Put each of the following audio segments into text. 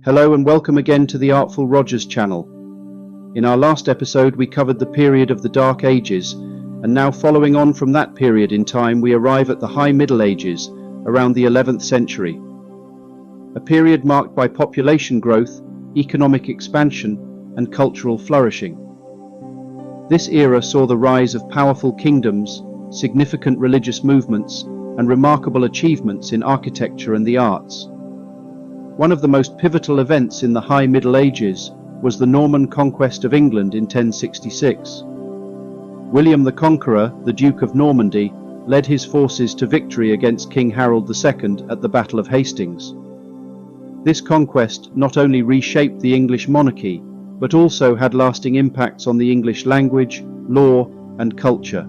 Hello and welcome again to the Artful Rogers Channel. In our last episode we covered the period of the Dark Ages, and now following on from that period in time we arrive at the High Middle Ages, around the 11th century. A period marked by population growth, economic expansion and cultural flourishing. This era saw the rise of powerful kingdoms, significant religious movements and remarkable achievements in architecture and the arts. One of the most pivotal events in the High Middle Ages was the Norman conquest of England in 1066. William the Conqueror, the Duke of Normandy, led his forces to victory against King Harold II at the Battle of Hastings. This conquest not only reshaped the English monarchy, but also had lasting impacts on the English language, law, and culture.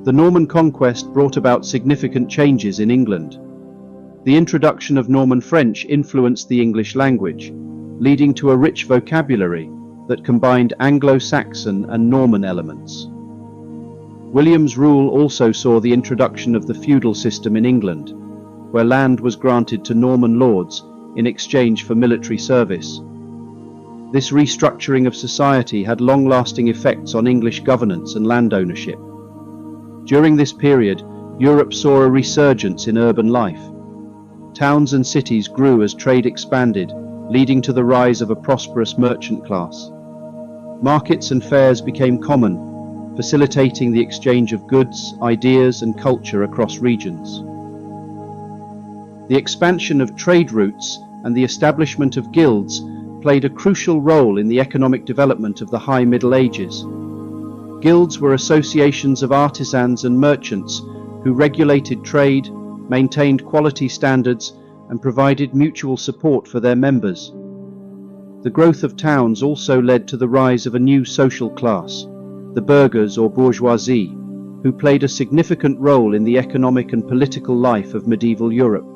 The Norman conquest brought about significant changes in England. The introduction of Norman French influenced the English language, leading to a rich vocabulary that combined Anglo-Saxon and Norman elements. William's rule also saw the introduction of the feudal system in England, where land was granted to Norman lords in exchange for military service. This restructuring of society had long-lasting effects on English governance and land ownership. During this period, Europe saw a resurgence in urban life. Towns and cities grew as trade expanded, leading to the rise of a prosperous merchant class. Markets and fairs became common, facilitating the exchange of goods, ideas, and culture across regions. The expansion of trade routes and the establishment of guilds played a crucial role in the economic development of the High Middle Ages. Guilds were associations of artisans and merchants who regulated trade, maintained quality standards, and provided mutual support for their members. The growth of towns also led to the rise of a new social class, the burghers or bourgeoisie, who played a significant role in the economic and political life of medieval Europe.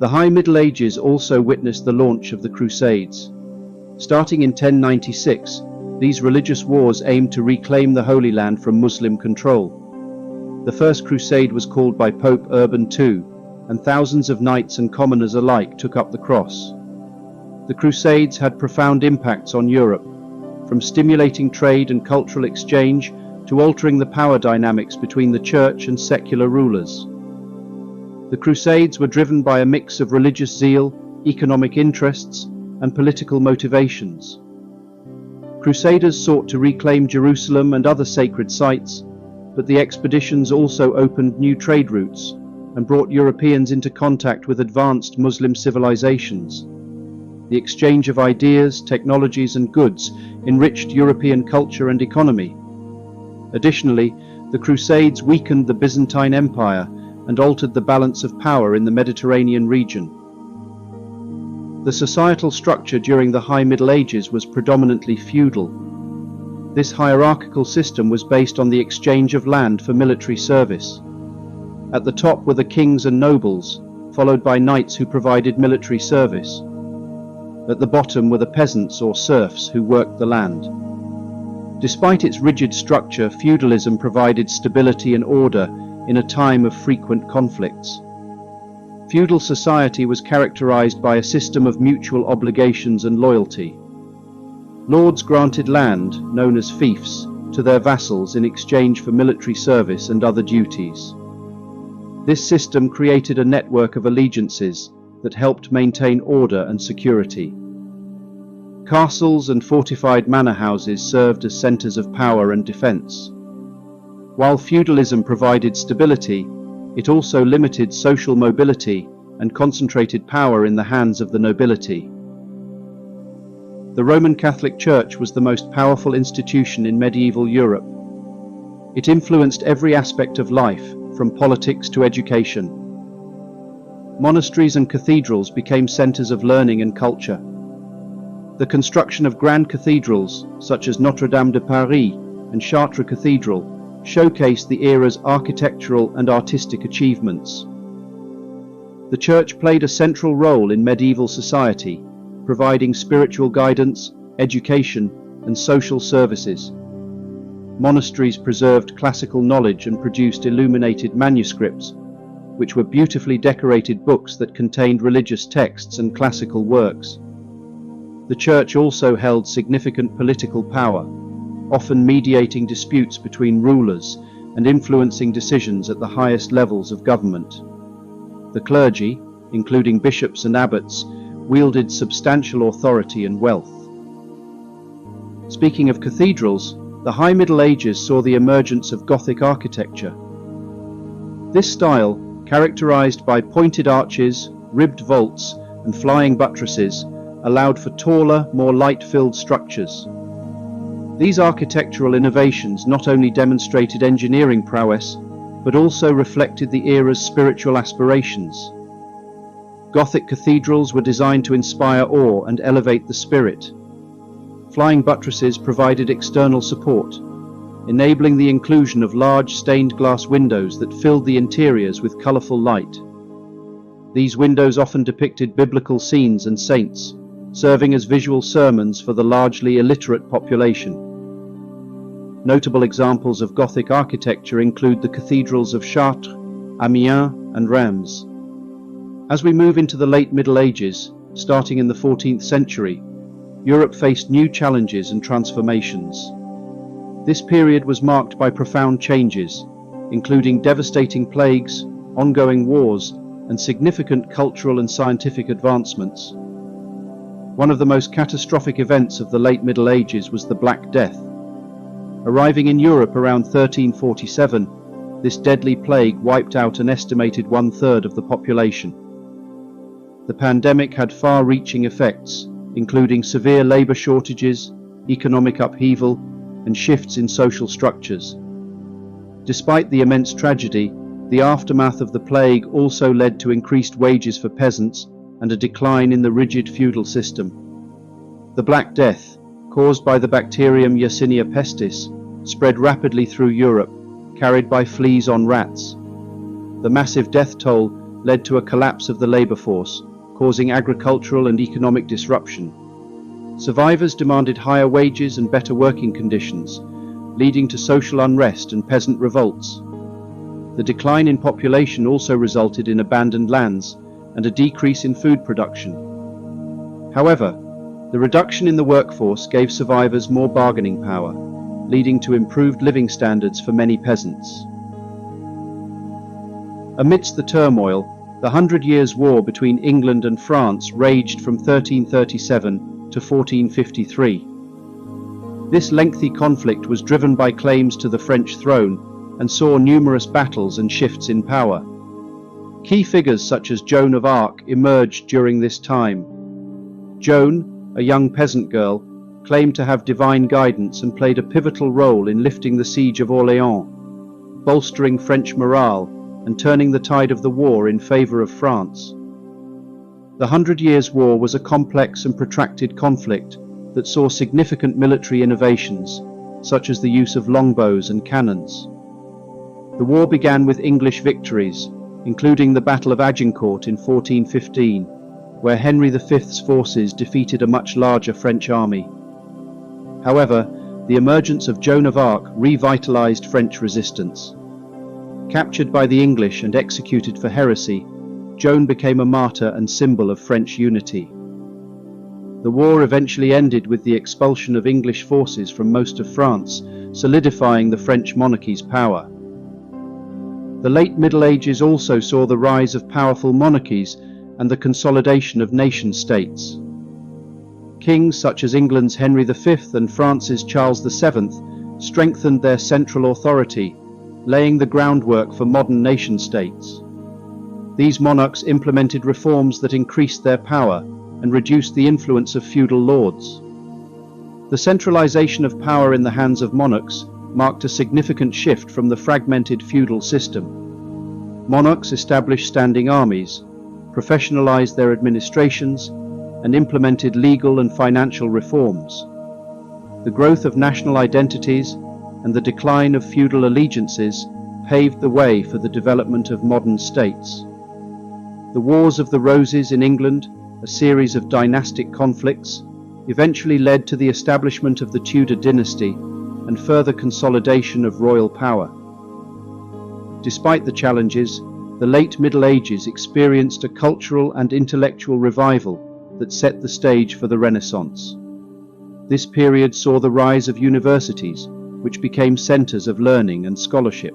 The High Middle Ages also witnessed the launch of the Crusades. Starting in 1096, these religious wars aimed to reclaim the Holy Land from Muslim control. The First Crusade was called by Pope Urban II, and thousands of knights and commoners alike took up the cross. The Crusades had profound impacts on Europe, from stimulating trade and cultural exchange to altering the power dynamics between the church and secular rulers. The Crusades were driven by a mix of religious zeal, economic interests, and political motivations. Crusaders sought to reclaim Jerusalem and other sacred sites, but the expeditions also opened new trade routes and brought Europeans into contact with advanced Muslim civilizations. The exchange of ideas, technologies, and goods enriched European culture and economy. Additionally, the Crusades weakened the Byzantine Empire and altered the balance of power in the Mediterranean region. The societal structure during the High Middle Ages was predominantly feudal. This hierarchical system was based on the exchange of land for military service. At the top were the kings and nobles, followed by knights who provided military service. At the bottom were the peasants or serfs who worked the land. Despite its rigid structure, feudalism provided stability and order in a time of frequent conflicts. Feudal society was characterized by a system of mutual obligations and loyalty. Lords granted land, known as fiefs, to their vassals in exchange for military service and other duties. This system created a network of allegiances that helped maintain order and security. Castles and fortified manor houses served as centers of power and defense. While feudalism provided stability, it also limited social mobility and concentrated power in the hands of the nobility. The Roman Catholic Church was the most powerful institution in medieval Europe. It influenced every aspect of life, from politics to education. Monasteries and cathedrals became centers of learning and culture. The construction of grand cathedrals, such as Notre Dame de Paris and Chartres Cathedral, showcased the era's architectural and artistic achievements. The Church played a central role in medieval society, providing spiritual guidance, education, and social services. Monasteries preserved classical knowledge and produced illuminated manuscripts, which were beautifully decorated books that contained religious texts and classical works. The church also held significant political power, often mediating disputes between rulers and influencing decisions at the highest levels of government. The clergy, including bishops and abbots, wielded substantial authority and wealth. Speaking of cathedrals, the High Middle Ages saw the emergence of Gothic architecture. This style, characterized by pointed arches, ribbed vaults, and flying buttresses, allowed for taller, more light-filled structures. These architectural innovations not only demonstrated engineering prowess, but also reflected the era's spiritual aspirations. Gothic cathedrals were designed to inspire awe and elevate the spirit. Flying buttresses provided external support, enabling the inclusion of large stained glass windows that filled the interiors with colorful light. These windows often depicted biblical scenes and saints, serving as visual sermons for the largely illiterate population. Notable examples of Gothic architecture include the cathedrals of Chartres, Amiens, and Reims. As we move into the late Middle Ages, starting in the 14th century, Europe faced new challenges and transformations. This period was marked by profound changes, including devastating plagues, ongoing wars, and significant cultural and scientific advancements. One of the most catastrophic events of the late Middle Ages was the Black Death. Arriving in Europe around 1347, this deadly plague wiped out an estimated 1/3 of the population. The pandemic had far-reaching effects, including severe labor shortages, economic upheaval, and shifts in social structures. Despite the immense tragedy, the aftermath of the plague also led to increased wages for peasants and a decline in the rigid feudal system. The Black Death, caused by the bacterium Yersinia pestis, spread rapidly through Europe, carried by fleas on rats. The massive death toll led to a collapse of the labor force, causing agricultural and economic disruption. Survivors demanded higher wages and better working conditions, leading to social unrest and peasant revolts. The decline in population also resulted in abandoned lands and a decrease in food production. However, the reduction in the workforce gave survivors more bargaining power, leading to improved living standards for many peasants. Amidst the turmoil, the 100 Years' War between England and France raged from 1337 to 1453. This lengthy conflict was driven by claims to the French throne and saw numerous battles and shifts in power. Key figures such as Joan of Arc emerged during this time. Joan, a young peasant girl, claimed to have divine guidance and played a pivotal role in lifting the siege of Orléans, bolstering French morale and turning the tide of the war in favor of France. The 100 Years' War was a complex and protracted conflict that saw significant military innovations, such as the use of longbows and cannons. The war began with English victories, including the Battle of Agincourt in 1415, where Henry V's forces defeated a much larger French army. However, the emergence of Joan of Arc revitalized French resistance. Captured by the English and executed for heresy, Joan became a martyr and symbol of French unity. The war eventually ended with the expulsion of English forces from most of France, solidifying the French monarchy's power. The late Middle Ages also saw the rise of powerful monarchies and the consolidation of nation-states. Kings such as England's Henry V and France's Charles VII strengthened their central authority, laying the groundwork for modern nation-states. These monarchs implemented reforms that increased their power and reduced the influence of feudal lords. The centralization of power in the hands of monarchs marked a significant shift from the fragmented feudal system. Monarchs established standing armies, professionalized their administrations, and implemented legal and financial reforms. The growth of national identities and the decline of feudal allegiances paved the way for the development of modern states. The Wars of the Roses in England, a series of dynastic conflicts, eventually led to the establishment of the Tudor dynasty and further consolidation of royal power. Despite the challenges, the late Middle Ages experienced a cultural and intellectual revival that set the stage for the Renaissance. This period saw the rise of universities, which became centers of learning and scholarship.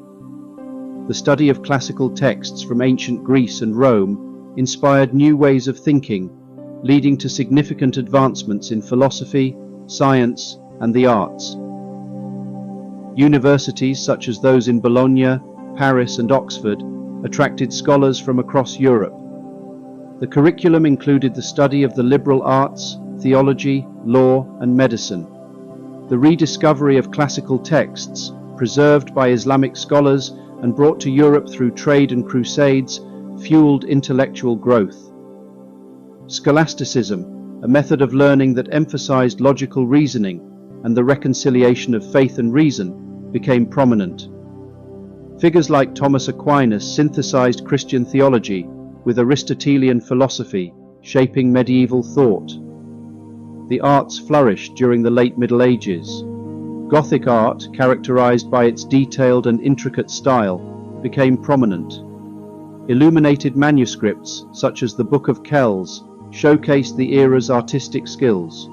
The study of classical texts from ancient Greece and Rome inspired new ways of thinking, leading to significant advancements in philosophy, science, and the arts. Universities such as those in Bologna, Paris, and Oxford attracted scholars from across Europe. The curriculum included the study of the liberal arts, theology, law, and medicine. The rediscovery of classical texts, preserved by Islamic scholars and brought to Europe through trade and crusades, fueled intellectual growth. Scholasticism, a method of learning that emphasized logical reasoning and the reconciliation of faith and reason, became prominent. Figures like Thomas Aquinas synthesized Christian theology with Aristotelian philosophy, shaping medieval thought. The arts flourished during the late Middle Ages. Gothic art, characterized by its detailed and intricate style, became prominent. Illuminated manuscripts, such as the Book of Kells, showcased the era's artistic skills.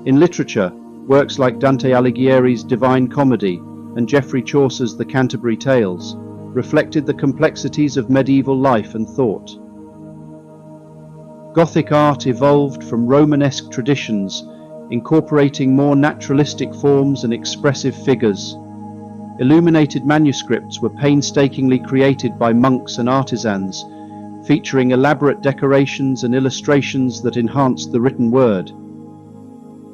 In literature, works like Dante Alighieri's Divine Comedy and Geoffrey Chaucer's The Canterbury Tales reflected the complexities of medieval life and thought. Gothic art evolved from Romanesque traditions, incorporating more naturalistic forms and expressive figures. Illuminated manuscripts were painstakingly created by monks and artisans, featuring elaborate decorations and illustrations that enhanced the written word.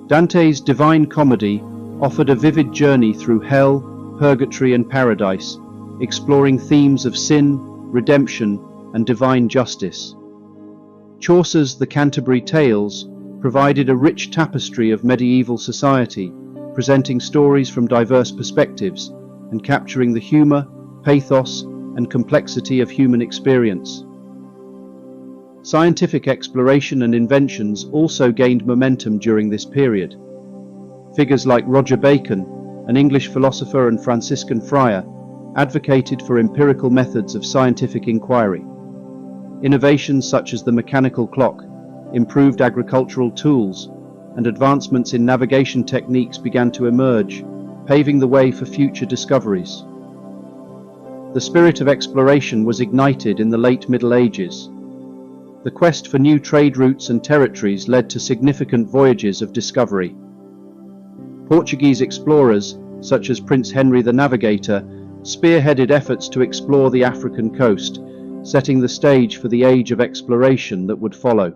Dante's Divine Comedy offered a vivid journey through hell, purgatory, and paradise, exploring themes of sin, redemption, and divine justice. Chaucer's The Canterbury Tales provided a rich tapestry of medieval society, presenting stories from diverse perspectives and capturing the humor, pathos, and complexity of human experience. Scientific exploration and inventions also gained momentum during this period. Figures like Roger Bacon, an English philosopher and Franciscan friar, advocated for empirical methods of scientific inquiry. Innovations such as the mechanical clock, improved agricultural tools, and advancements in navigation techniques began to emerge, paving the way for future discoveries. The spirit of exploration was ignited in the late Middle Ages. The quest for new trade routes and territories led to significant voyages of discovery. Portuguese explorers, such as Prince Henry the Navigator, spearheaded efforts to explore the African coast, setting the stage for the age of exploration that would follow.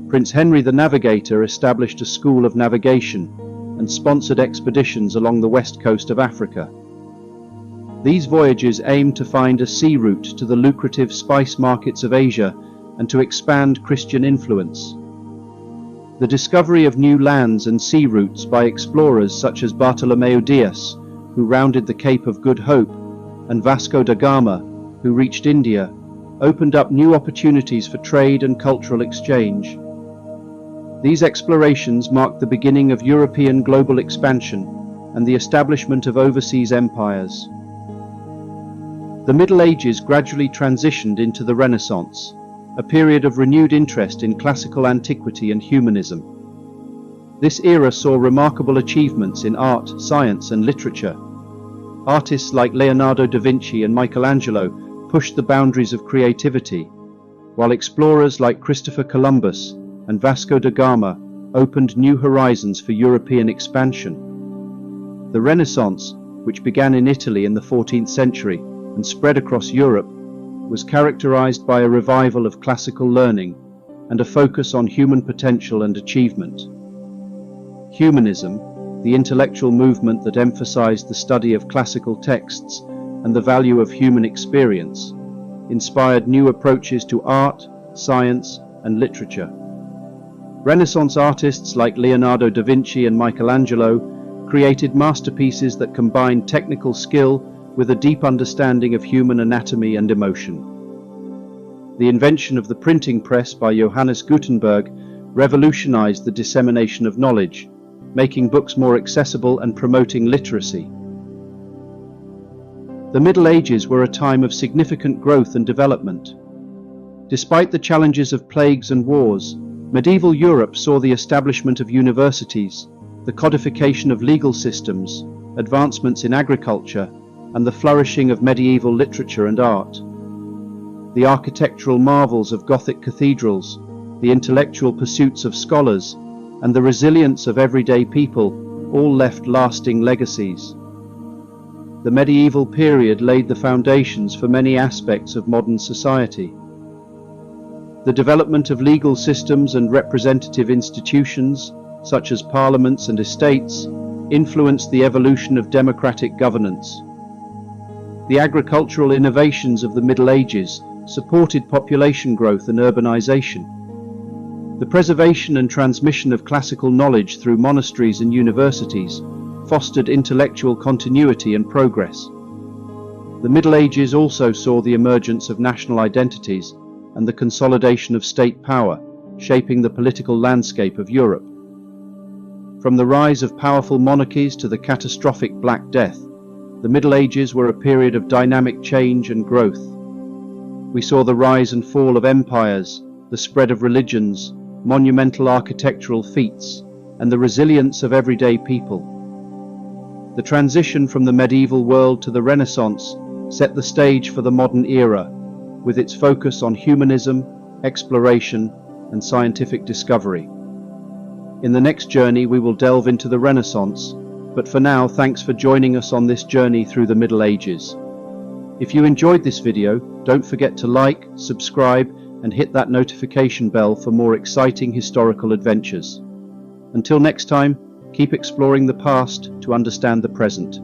Prince Henry the Navigator established a school of navigation and sponsored expeditions along the west coast of Africa. These voyages aimed to find a sea route to the lucrative spice markets of Asia and to expand Christian influence. The discovery of new lands and sea routes by explorers such as Bartolomeu Dias, who rounded the Cape of Good Hope, and Vasco da Gama, who reached India, opened up new opportunities for trade and cultural exchange. These explorations marked the beginning of European global expansion and the establishment of overseas empires. The Middle Ages gradually transitioned into the Renaissance, a period of renewed interest in classical antiquity and humanism. This era saw remarkable achievements in art, science, and literature. Artists like Leonardo da Vinci and Michelangelo pushed the boundaries of creativity, while explorers like Christopher Columbus and Vasco da Gama opened new horizons for European expansion. The Renaissance, which began in Italy in the 14th century and spread across Europe, was characterized by a revival of classical learning and a focus on human potential and achievement. Humanism, the intellectual movement that emphasized the study of classical texts and the value of human experience, inspired new approaches to art, science, and literature. Renaissance artists like Leonardo da Vinci and Michelangelo created masterpieces that combined technical skill with a deep understanding of human anatomy and emotion. The invention of the printing press by Johannes Gutenberg revolutionized the dissemination of knowledge, making books more accessible and promoting literacy. The Middle Ages were a time of significant growth and development. Despite the challenges of plagues and wars, medieval Europe saw the establishment of universities, the codification of legal systems, advancements in agriculture, and the flourishing of medieval literature and art. The architectural marvels of Gothic cathedrals, the intellectual pursuits of scholars, and the resilience of everyday people all left lasting legacies. The medieval period laid the foundations for many aspects of modern society. The development of legal systems and representative institutions, such as parliaments and estates, influenced the evolution of democratic governance. The agricultural innovations of the Middle Ages supported population growth and urbanization. The preservation and transmission of classical knowledge through monasteries and universities fostered intellectual continuity and progress. The Middle Ages also saw the emergence of national identities and the consolidation of state power, shaping the political landscape of Europe. From the rise of powerful monarchies to the catastrophic Black Death, the Middle Ages were a period of dynamic change and growth. We saw the rise and fall of empires, the spread of religions, monumental architectural feats, and the resilience of everyday people. The transition from the medieval world to the Renaissance set the stage for the modern era, with its focus on humanism, exploration, and scientific discovery. In the next journey, we will delve into the Renaissance, but for now, thanks for joining us on this journey through the Middle Ages. If you enjoyed this video, don't forget to like, subscribe, and hit that notification bell for more exciting historical adventures. Until next time, keep exploring the past to understand the present.